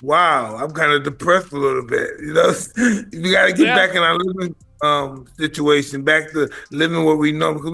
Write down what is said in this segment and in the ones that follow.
Wow, I'm kind of depressed a little bit. We got to get Yeah. back in our living situation, back to living what we know because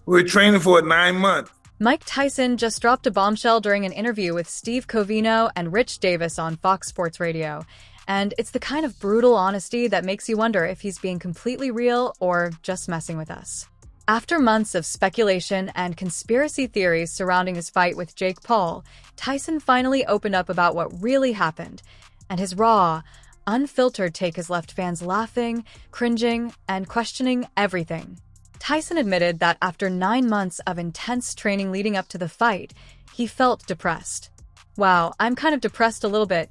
we're training for it 9 months. Mike Tyson just dropped a bombshell during an interview with Steve Covino and Rich Davis on Fox Sports Radio. And it's the kind of brutal honesty that makes you wonder if he's being completely real or just messing with us. After months of speculation and conspiracy theories surrounding his fight with Jake Paul, Tyson finally opened up about what really happened, and his raw, unfiltered take has left fans laughing, cringing, and questioning everything. Tyson admitted that after 9 months of intense training leading up to the fight, he felt depressed. Wow, I'm kind of depressed a little bit.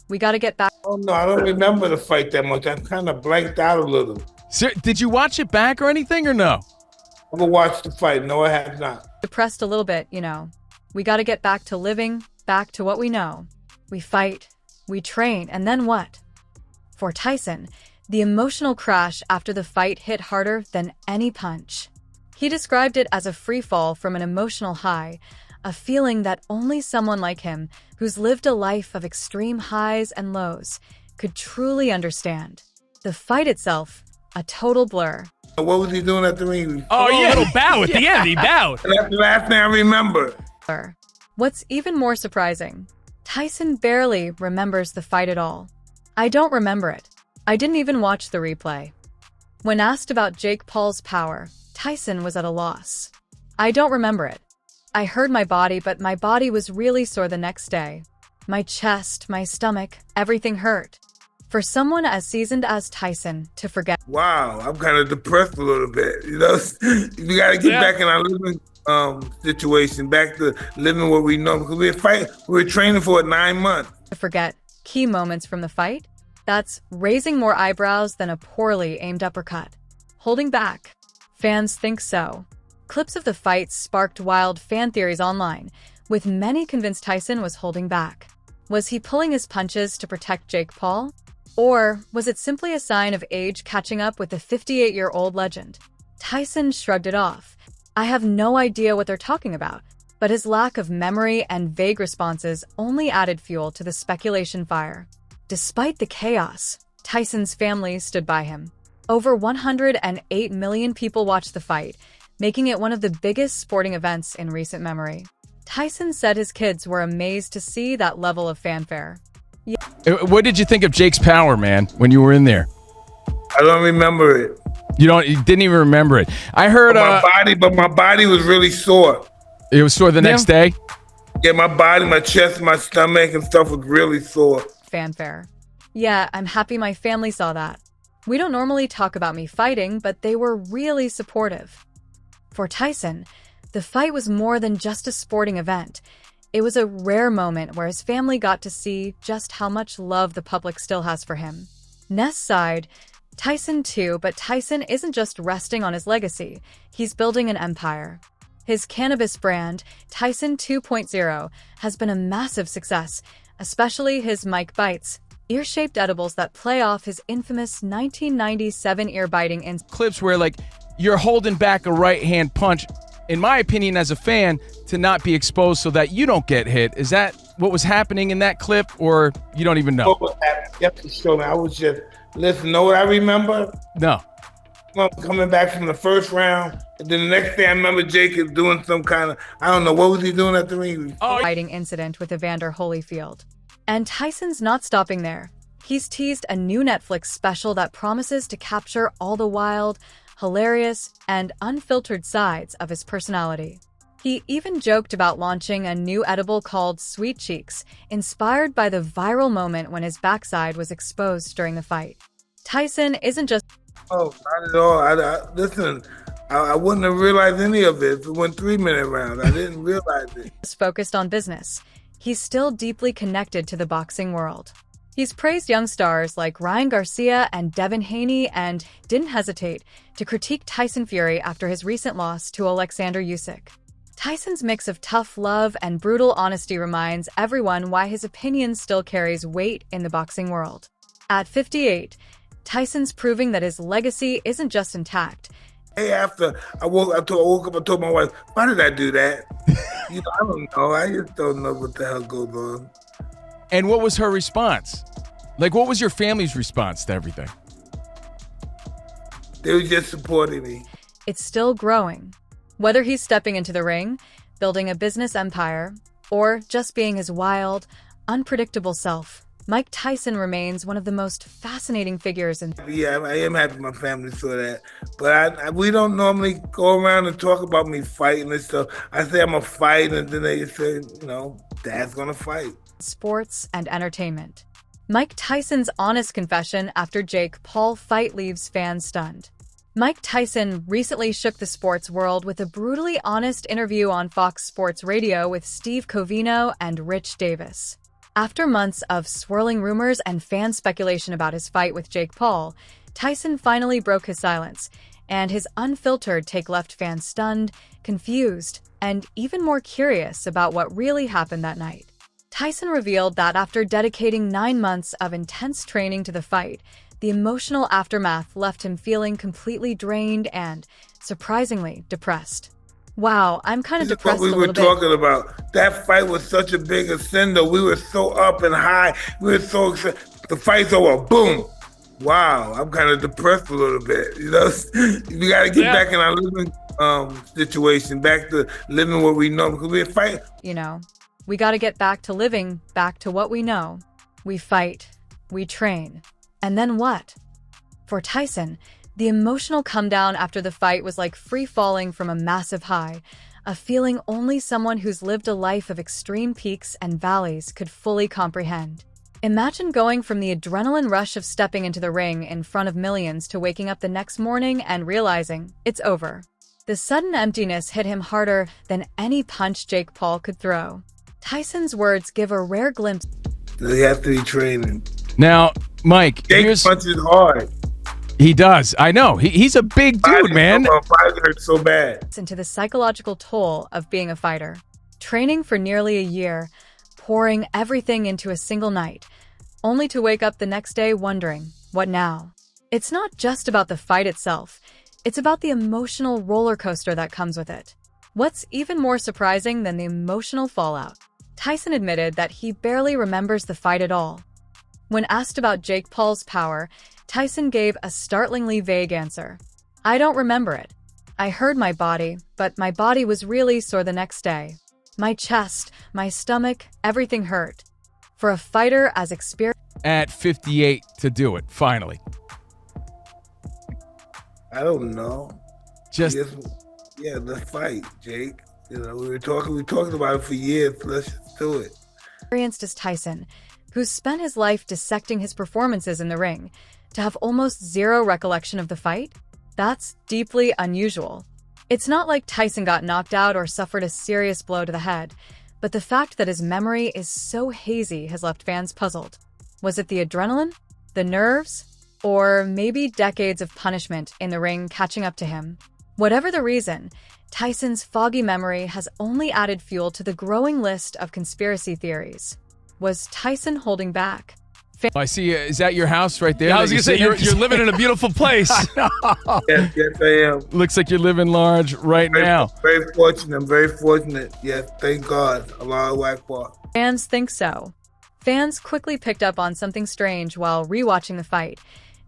We gotta get back. Oh no, I don't remember the fight that much. I kind of blanked out a little. So, did you watch it back or anything or no? Never watched the fight. No, I have not. Depressed a little bit. We gotta get back to living, back to what we know. We fight, we train, and then what? For Tyson, the emotional crash after the fight hit harder than any punch. He described it as a free fall from an emotional high, a feeling that only someone like him, who's lived a life of extreme highs and lows, could truly understand. The fight itself, a total blur. What was he doing at the ring? Oh, yeah. A little bow at the end. He bowed. That's the last thing I remember. What's even more surprising, Tyson barely remembers the fight at all. I don't remember it. I didn't even watch the replay. When asked about Jake Paul's power, Tyson was at a loss. I don't remember it. I heard my body, but my body was really sore the next day. My chest, my stomach, everything hurt. For someone as seasoned as Tyson to forget. Wow, I'm kind of depressed a little bit. We got to get back in our living situation, back to living what we know because we're training for it 9 months. To forget key moments from the fight? That's raising more eyebrows than a poorly aimed uppercut. Holding back. Fans think so. Clips of the fight sparked wild fan theories online, with many convinced Tyson was holding back. Was he pulling his punches to protect Jake Paul? Or was it simply a sign of age catching up with the 58-year-old legend? Tyson shrugged it off. I have no idea what they're talking about, but his lack of memory and vague responses only added fuel to the speculation fire. Despite the chaos, Tyson's family stood by him. Over 108 million people watched the fight, making it one of the biggest sporting events in recent memory. Tyson said his kids were amazed to see that level of fanfare. What did you think of Jake's power, man, when you were in there? I don't remember it. You didn't even remember it. I heard my body was really sore. It was sore the next day? Yeah, my body, my chest, my stomach and stuff was really sore. Fanfare. Yeah, I'm happy my family saw that. We don't normally talk about me fighting, but they were really supportive. For Tyson, the fight was more than just a sporting event. It was a rare moment where his family got to see just how much love the public still has for him. Ness sighed, Tyson too, but Tyson isn't just resting on his legacy. He's building an empire. His cannabis brand, Tyson 2.0, has been a massive success, especially his Mike Bites, ear-shaped edibles that play off his infamous 1997 ear-biting incident. Clips where, you're holding back a right-hand punch, in my opinion, as a fan, to not be exposed so that you don't get hit. Is that what was happening in that clip, or you don't even know? What was happening? You have to show me. I was just, listen, know what I remember? No. Coming back from the first round, and then the next day I remember Jake is doing some kind of, I don't know, what was he doing at the ring? Fighting incident with Evander Holyfield. And Tyson's not stopping there. He's teased a new Netflix special that promises to capture all the wild, hilarious, and unfiltered sides of his personality. He even joked about launching a new edible called Sweet Cheeks, inspired by the viral moment when his backside was exposed during the fight. Tyson isn't just... Oh, not at all. Listen, I wouldn't have realized any of it if it went 3-minute rounds. I didn't realize it. Focused on business. He's still deeply connected to the boxing world. He's praised young stars like Ryan Garcia and Devin Haney and didn't hesitate to critique Tyson Fury after his recent loss to Alexander Usyk. Tyson's mix of tough love and brutal honesty reminds everyone why his opinion still carries weight in the boxing world. At 58, Tyson's proving that his legacy isn't just intact. Hey, after I woke up and told my wife, why did I do that? I don't know. I just don't know what the hell goes on. And what was her response? Like, what was your family's response to everything? They were just supporting me. It's still growing. Whether he's stepping into the ring, building a business empire, or just being his wild, unpredictable self, Mike Tyson remains one of the most fascinating figures in... Yeah, I am happy my family saw that. But we don't normally go around and talk about me fighting and stuff. I say I'm a fight, and then they say, Dad's gonna fight. Sports and entertainment. Mike Tyson's honest confession after Jake Paul fight leaves fans stunned. Mike Tyson recently shook the sports world with a brutally honest interview on Fox Sports Radio with Steve Covino and Rich Davis. After months of swirling rumors and fan speculation about his fight with Jake Paul, Tyson finally broke his silence, and his unfiltered take left fans stunned, confused, and even more curious about what really happened that night. Tyson revealed that after dedicating 9 months of intense training to the fight, the emotional aftermath left him feeling completely drained and, surprisingly, depressed. Wow, I'm kind of depressed a little bit. This is what we were talking about. That fight was such a big ascender. We were so up and high. We were so excited. The fight's over. Boom. Wow, I'm kind of depressed a little bit. We got to get back in our living situation, back to living what we know. Because we fight. We got to get back to living, back to what we know. We fight. We train. And then what? For Tyson, the emotional comedown after the fight was like free falling from a massive high, a feeling only someone who's lived a life of extreme peaks and valleys could fully comprehend. Imagine going from the adrenaline rush of stepping into the ring in front of millions to waking up the next morning and realizing it's over. The sudden emptiness hit him harder than any punch Jake Paul could throw. Tyson's words give a rare glimpse. They have to be training. Now, Mike, Jake punches hard. He does. I know. He's a big dude, man. Fight hurts so bad. Into the psychological toll of being a fighter. Training for nearly a year, pouring everything into a single night, only to wake up the next day wondering, what now? It's not just about the fight itself. It's about the emotional roller coaster that comes with it. What's even more surprising than the emotional fallout? Tyson admitted that he barely remembers the fight at all. When asked about Jake Paul's power, Tyson gave a startlingly vague answer. I don't remember it. I heard my body, but my body was really sore the next day. My chest, my stomach, everything hurt. For a fighter as experienced... At 58 to do it, finally. I don't know. The fight, Jake. We were talking about it for years. Let's just do it. Experienced as Tyson, who's spent his life dissecting his performances in the ring, to have almost zero recollection of the fight? That's deeply unusual. It's not like Tyson got knocked out or suffered a serious blow to the head, but the fact that his memory is so hazy has left fans puzzled. Was it the adrenaline? The nerves? Or maybe decades of punishment in the ring catching up to him? Whatever the reason, Tyson's foggy memory has only added fuel to the growing list of conspiracy theories. Was Tyson holding back? I see. Is that your house right there? Yeah, I was going to say, you're living in a beautiful place. Yes, I am. Looks like you're living large right now. Very fortunate. I'm very fortunate. Yes, thank God. Allahu Akbar. Fans think so. Fans quickly picked up on something strange while rewatching the fight.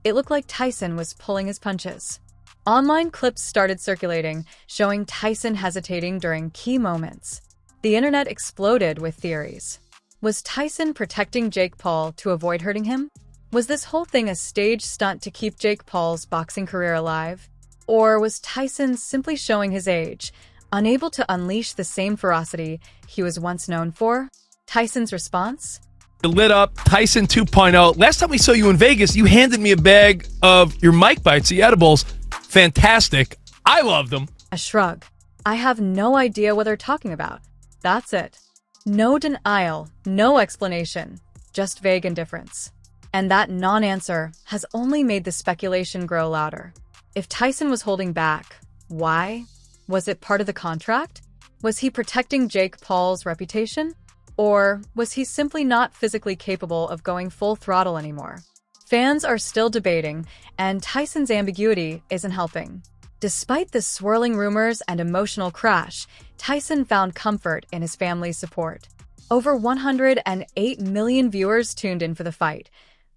It looked like Tyson was pulling his punches. Online clips started circulating, showing Tyson hesitating during key moments. The internet exploded with theories. Was Tyson protecting Jake Paul to avoid hurting him? Was this whole thing a stage stunt to keep Jake Paul's boxing career alive? Or was Tyson simply showing his age, unable to unleash the same ferocity he was once known for? Tyson's response? Lit up, Tyson 2.0. Last time we saw you in Vegas, you handed me a bag of your Mike Bites, the edibles. Fantastic. I loved them. A shrug. I have no idea what they're talking about. That's it. No denial, no explanation, just vague indifference. And that non-answer has only made the speculation grow louder. If Tyson was holding back, why? Was it part of the contract? Was he protecting Jake Paul's reputation? Or was he simply not physically capable of going full throttle anymore? Fans are still debating, and Tyson's ambiguity isn't helping. Despite the swirling rumors and emotional crash, Tyson found comfort in his family's support. Over 108 million viewers tuned in for the fight,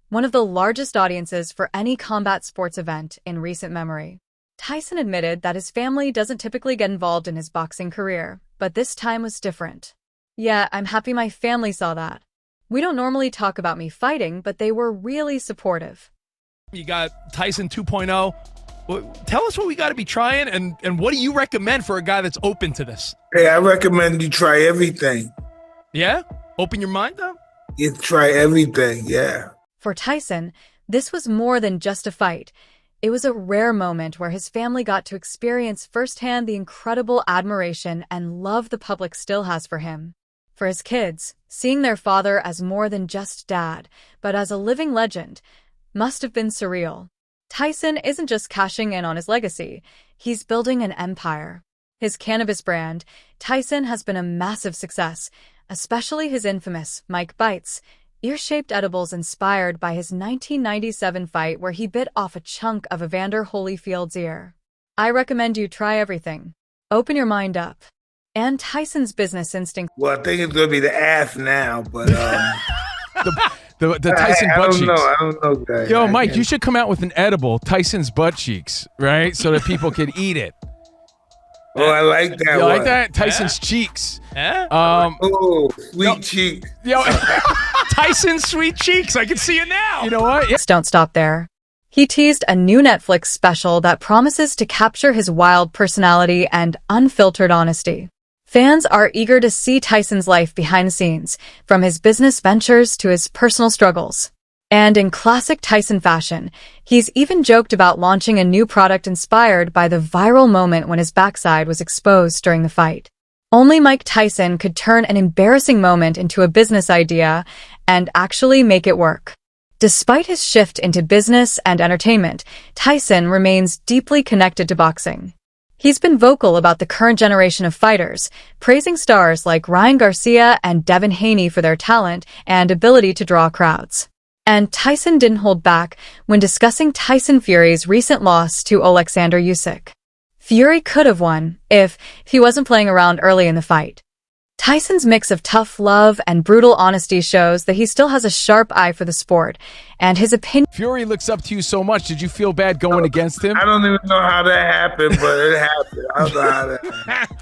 one of the largest audiences for any combat sports event in recent memory. Tyson admitted that his family doesn't typically get involved in his boxing career, but this time was different. "Yeah, I'm happy my family saw that. We don't normally talk about me fighting, but they were really supportive." You got Tyson 2.0. Tell us what we got to be trying, and what do you recommend for a guy that's open to this? Hey, I recommend you try everything. Yeah? Open your mind up? You try everything, yeah. For Tyson, this was more than just a fight. It was a rare moment where his family got to experience firsthand the incredible admiration and love the public still has for him. For his kids, seeing their father as more than just dad, but as a living legend, must have been surreal. Tyson isn't just cashing in on his legacy, he's building an empire. His cannabis brand, Tyson, has been a massive success, especially his infamous Mike Bites, ear-shaped edibles inspired by his 1997 fight where he bit off a chunk of Evander Holyfield's ear. I recommend you try everything. Open your mind up. And Tyson's business instinct. Well, I think it's going to be the ass now, but... The Tyson butt cheeks. I don't know, guys. Yo, Mike, you should come out with an edible, Tyson's butt cheeks, right? So that people can eat it. Oh, I like that You one. like that? Tyson's cheeks. Yeah? Oh, sweet cheek. Yo, Tyson's sweet cheeks. I can see it now. you know what? Don't stop there. He teased a new Netflix special that promises to capture his wild personality and unfiltered honesty. Fans are eager to see Tyson's life behind the scenes, from his business ventures to his personal struggles. And in classic Tyson fashion, he's even joked about launching a new product inspired by the viral moment when his backside was exposed during the fight. Only Mike Tyson could turn an embarrassing moment into a business idea and actually make it work. Despite his shift into business and entertainment, Tyson remains deeply connected to boxing. He's been vocal about the current generation of fighters, praising stars like Ryan Garcia and Devin Haney for their talent and ability to draw crowds. And Tyson didn't hold back when discussing Tyson Fury's recent loss to Alexander Usyk. Fury could have won if he wasn't playing around early in the fight. Tyson's mix of tough love and brutal honesty shows that he still has a sharp eye for the sport, and his opinion. Fury looks up to you so much. Did you feel bad going against him? I don't even know how that happened, but it happened. I don't know how that happened.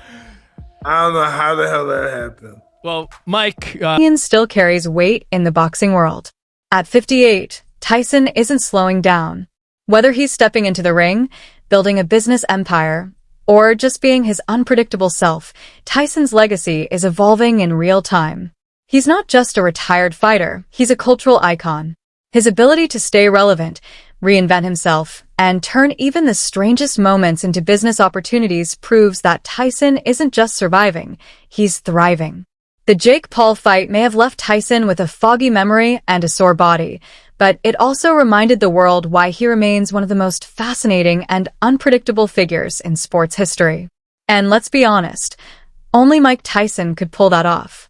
I don't know how the hell that happened. Well, Mike... still carries weight in the boxing world. At 58, Tyson isn't slowing down. Whether he's stepping into the ring, building a business empire, or just being his unpredictable self, Tyson's legacy is evolving in real time. He's not just a retired fighter, he's a cultural icon. His ability to stay relevant, reinvent himself, and turn even the strangest moments into business opportunities proves that Tyson isn't just surviving, he's thriving. The Jake Paul fight may have left Tyson with a foggy memory and a sore body, but it also reminded the world why he remains one of the most fascinating and unpredictable figures in sports history. And let's be honest, only Mike Tyson could pull that off.